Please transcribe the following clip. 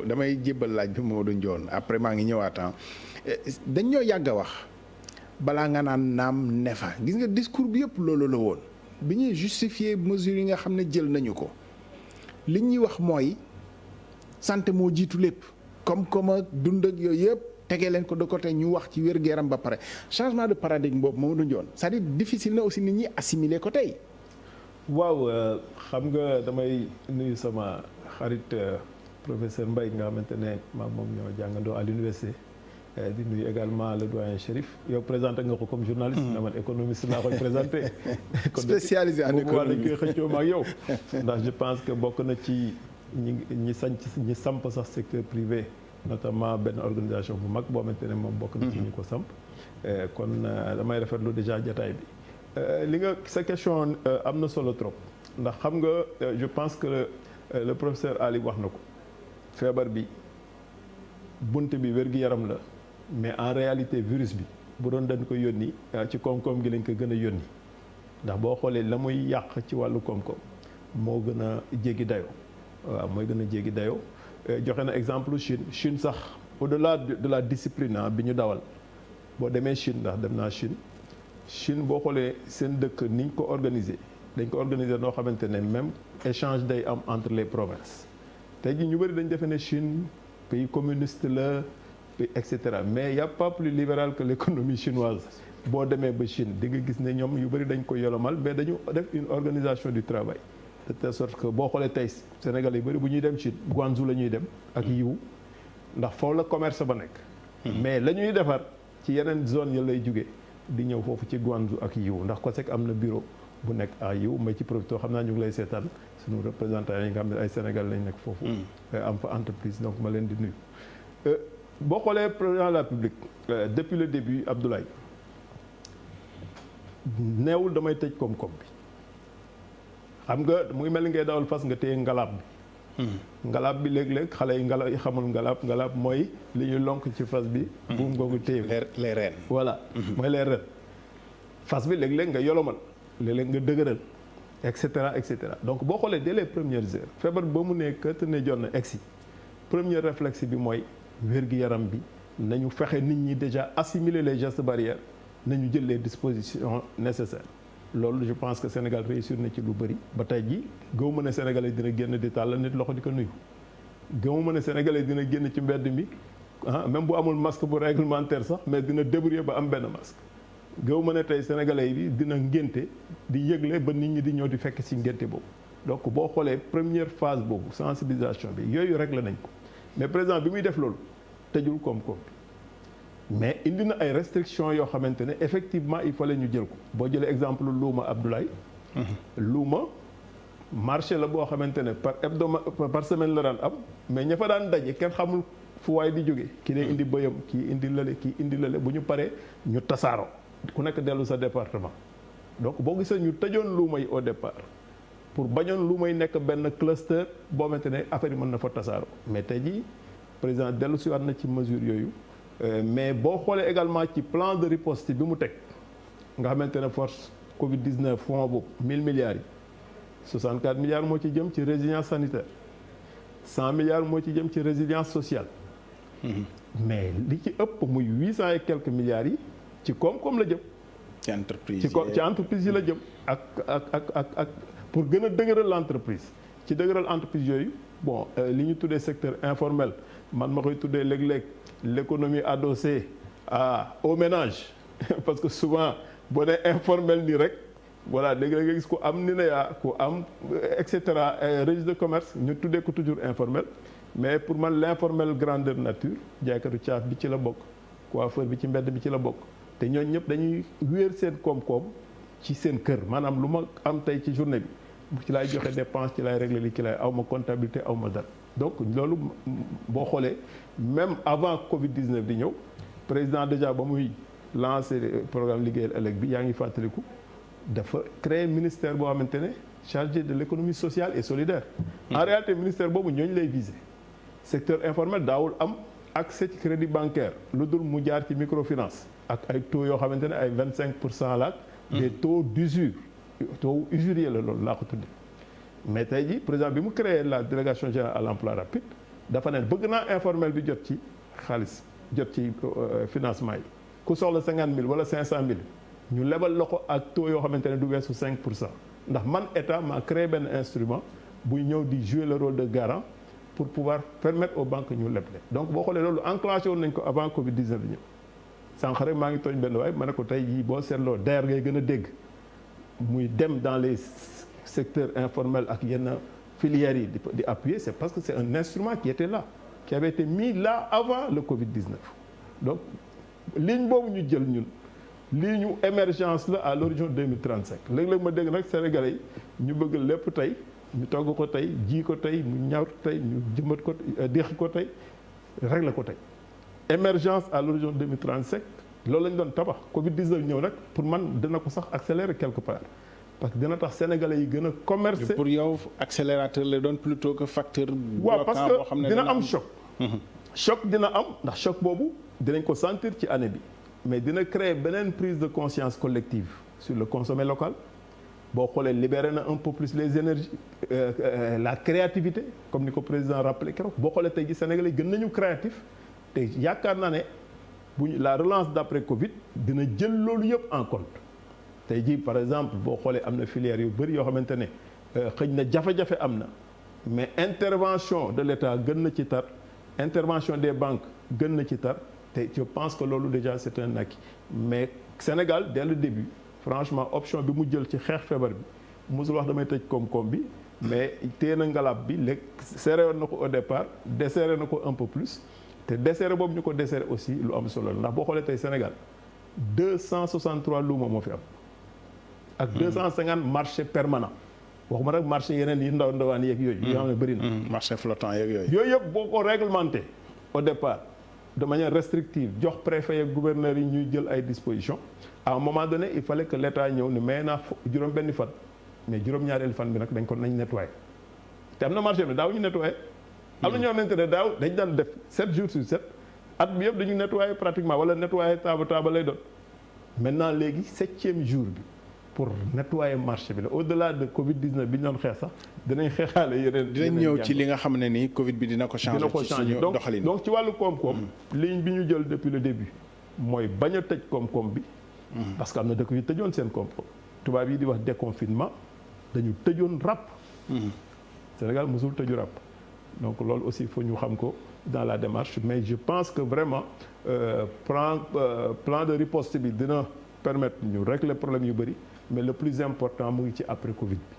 damay jébbal laaj bi Mamadou Ndione après maa ngi ñëwaat dañ ñoo yàgg a wax balaa nga naan naam ne fa gis nga discours bi yëpp loolu la woon bi ñuy justifier mesures yi nga xam ne jël nañu ko li ñuy wax mooy santé moo jiitu lépp koom-koom ak dund ak yooyu yëpp tegee leen ko de côté ñu wax ci wér-gu-yaram ba pare changement de paradigme boobu Mamadou Ndione c'est-à-dire difficile na aussi nit ñi assimiler ko tey. waaw xam nga damay nuyu sama xarit professeur Mbaye nga xamante ne maam moom ñoo jàngandoo à l'université di nuyu également le doyen Chérif yow présenté nga ko comme journaliste. na man économiste laa koy présenté. spécialisé en économie dañ koy xëccoo ma ak yow. ndax je pense que bokk na ci ñi samp sax secteur privé notamment benn organisation bu mag boo xamante ne moom bokk na ci ñi ko samp. kon damay rafetlu déjà jataay bi. li nga sa question am na solo trop ndax xam nga je pense que le professeur Ali wax na ko feebar bi bunt bi wér-gi-yaram la mais en réalité virus bi bu doon dañ ko yónni ci koom-koom gi lañ ko gën a yónni ndax boo xoolee la muy yàq ci wàllu koom-koom moo gën a jéggi dayoo waaw mooy gën a jéggi dayoo joxe na exemple Chine sax au-delà de la discipline bi ñu dawal boo demee Chine ndax dem naa Chine boo xoolee seen dëkk niñ ko organiser dañ ko organiser noo xamante ne même échange day am entre les provinces tey jii ñu bëri dañ defee ne Chine pays communiste la pays et cetera mais y a pas plus libéral que l'économie chinoise boo demee ba Chine di nga gis ne ñoom yu bëri dañ ko yolomal mais dañu def une organisation du travail de telle sorte que boo xoolee tey Sénégal yu bëri bu ñuy dem Chine Guangzhou la ñuy dem ak Yiwu ndax foofu la commerce ba nekk mais la ñuy defar ci yeneen zone ya lay jóge di ñëw foofu ci Guangzhou ak Yiwu ndax COSEC am na bureau bu nekk à Yiwu may ci profité xam naa ñu ngi lay seetaan suñu représentants yi nga xam ne ay Sénégal lañ nekk foofu am fa entreprise donc ma leen di nuyu boo xoolee président de la République depuis le début Abdoulaye neewul damay tëj koom-koom bi xam nga mu ngi mel ni ngay dawal fas nga téye ngalaab bi ngalaab bi léeg-léeg xale yi ngalaab yi xamul ngalaab mooy li ñu lonk ci fas bi buum googu téye les rênes voilà mooy les rênes fas bi léeg-léeg nga yolomal léeg-léeg nga dëgëral et cetera et cetera donc boo xoolee dès les premières heures feebar ba mu ne kët ne jot na egsi premier réflexe bi mooy wér-gi-yaram bi nañu fexe nit ñi déjà assimiler les gestes barrières nañu jël les dispositions nécessaires loolu je pense que Sénégal réussir na ci lu bëri ba tey ji gëwuma ne Sénégalais dina génn di tàllal nit loxo di ko nuyu gëwuma ne Sénégalais dina génn ci mbedd mi même bu amul masque bu réglementaire sax mais dina débrouiller ba am benn masque gëwuma ne tey Sénégalais bi dina ngénte di yëgle ba nit ñi di ñëw di fekk ci ngénte boobu donc boo xoolee première phase boobu sensibilisation bi yooyu réglé nañ ko mais président bi muy def loolu tëjul koom-koom bi mais indi na ay restrictions yoo xamante ne effectivement il fallait ñu jël ko boo jëlee exemple luuma Abdoulaye luuma marché la boo xamante ne par semaine la daan am mais ña fa daan daje kenn xamul fu waay di jóge kii day indi bëyam kii indi lële kii indi lële bu ñu paree ñu tasaaroo ku nekk dellu sa département donc boo gisee ñu tëjoon luuma yi au départ pour bañoon luuma yi nekk benn cluster boo xamante ne affaire yi mën na fa tasaaroo mais tey jii président dellu si waat na ci mesure yooyu mais boo xoolee également ci plan de riposte bi mu teg nga xamante ne force Covid 19 fonds boobu 1000 milliards yi 64 milliards moo ci jëm ci résilience sanitaire 100 milliards moo ci jëm ci résilience sociale. mais li ci ëpp muy 800 et quelques milliards yi ci koom-koom la jëm. ci entreprise ci entreprise yi la jëm ak pour gën a dëgëral l'entreprise ci dëgëral entreprise yooyu bon li ñu tuddee secteur informel man ma koy tuddee léeg-léeg l'économie adossée au ménage parce que souvent boo nee informel nii rek voilà dégg nga gis ku am NINEA ku am et cetera registre de commerce ñu tuddee ko toujours informel mais pour man l'informel grandeur nature jaaykatu caaf bi ci la bokk coiffeur bi ci mbedd bi ci la bokk te ñooñu ñëpp dañuy wéer seen koom-koom ci seen kër maanaam lu ma am tey ci journée bi ci laay joxe dépense ci laay régler li ci laay aw ma comptabilité aw ma dara donc loolu boo xoolee même avant Covid 19 di ñëw président déjà ba muy lancé programme liggéeyal ëllëg bi yaa ngi fàttaliku dafa créer ministère boo xamante ne chargé de l'économie sociale et solidaire. En réalité ministère boobu ñooñu lay viser secteur informel daawul am accès ci crédit bancaire lu dul mu jaar ci microfinance ak ay taux yoo xamante ne ay 25% la ak des taux d'usure taux usurier la loolu laa ko tuddee mais tey jii président bi mu créé la délégation générale à l'emploi rapide dafa ne bëgg naa informel bi jot ci xaalis jot ci financement yi ku soxla 50 000 wala 500 000 ñu lebal la ko ak taux yoo xamante ne du weesu 5% ndax man état maa créé benn instrument buy ñëw di jouer le rôle de garant pour pouvoir permettre aux banques ñu leble donc boo xoolee loolu enclenché woon nañ ko avant Covid 19 bi ñëw sànq rek maa ngi tooñ benn waay ma ne ko tey jii boo seetloo DER ngay gën a dégg muy dem dans les secteurs informels ak yenn filières yi di appuyer c'est parce que c'est un instrument qui était là qui avait été mis là avant le Covid 19 donc ligne boobu ñu jël ñun lii ñu émergence la à l'horizon 2035 léeg-léeg ma dégg nag Sénégalais yi ñu bëgg lépp tey ñu togg ko tey ji ko tey mu ñaw tey ñu jëmbat ko deqi ko tey régler ko tey émergence à l'horizon 2035 loolu la ñu doon tabax Covid 19 ñëw nag pour man dina ko sax accélérer quelque part parce que dina tax sénégalais yi gën a commercer. pour yow accélérateur la doon plutôt que facteur. waaw parce que dina am choc. choc dina am ndax choc boobu dinañ ko sentir ci année bi mais dina créer beneen prise de conscience collective sur le consommé local boo xoolee libérer na un peu plus les énergies la créativité comme ni ko président rappelé keroog boo xoolee tey ji sénégalais yi gën nañu créatif te yaakaar naa ne bu la relance d'après Covid dina jël loolu yëpp en compte tey jii par exemple boo xoolee am na filière yu bëri yoo xamante ne xëj na jafe-jafe am na mais intervention de l'État gën na ci tar intervention des banques gën na ci tar te je pense que loolu déjà c'est un acquis mais Sénégal dès le début franchement option bi mu jël ci xeex feebar bi musul wax damay tëj koom-koom bi mais téye na ngalab bi léegi serré woon na ko au départ desserré na ko un peu plus te desserré boobu ñu ko desserré aussi lu am solo la ndax boo xoolee tey Sénégal 263 luuma moo fi am ak 250 marché permanent waxuma rek marché yeneen yi ndaw ndawaan yeeg yooyu yoo xam ne bëri na marché flottant yeeg yooyu yëpp boo ko réglementé au départ de manière restrictive jox préfet ak gouverneur yi ñuy jël ay dispositions à un moment donné il fallait que l'État ñëw ne may naa juróom benni fan mais juróom-ñaareelu fan bi nag dañ ko nañ nettoyer te am na marché bi daaw ñu nettoyer am na ñoo xamante ne daaw dañ daan def 7 jours sur 7 at bi yëpp dañu nettoyer pratiquement wala nettoyer taaba lay doon maintenant léegi 7e jour bi pour nettoyer marché bi la au-delà de Covid 19 bi ñu doon xeex sax dinañ xeexaale yeneen. dinañ ñëw ci li nga xam ne nii Covid bi dina ko changer. ci suñu doxalin donc ci wàllu koom-koom. ligne bi ñu jël depuis le début mooy bañ a tëj koom-koom bi. parce que am na dëkk yu tëjoon seen koom-koom. tubaab yi di wax déconfinement dañu tëjoon ràpp. Sénégal mosul tëju ràpp donc loolu aussi il faut ñu xam ko dans la démarche mais je pense que vraiment plan de riposte bi dina permettre ñu régler problème yu bëri mais le plus important mu ngi ci après Covid bi.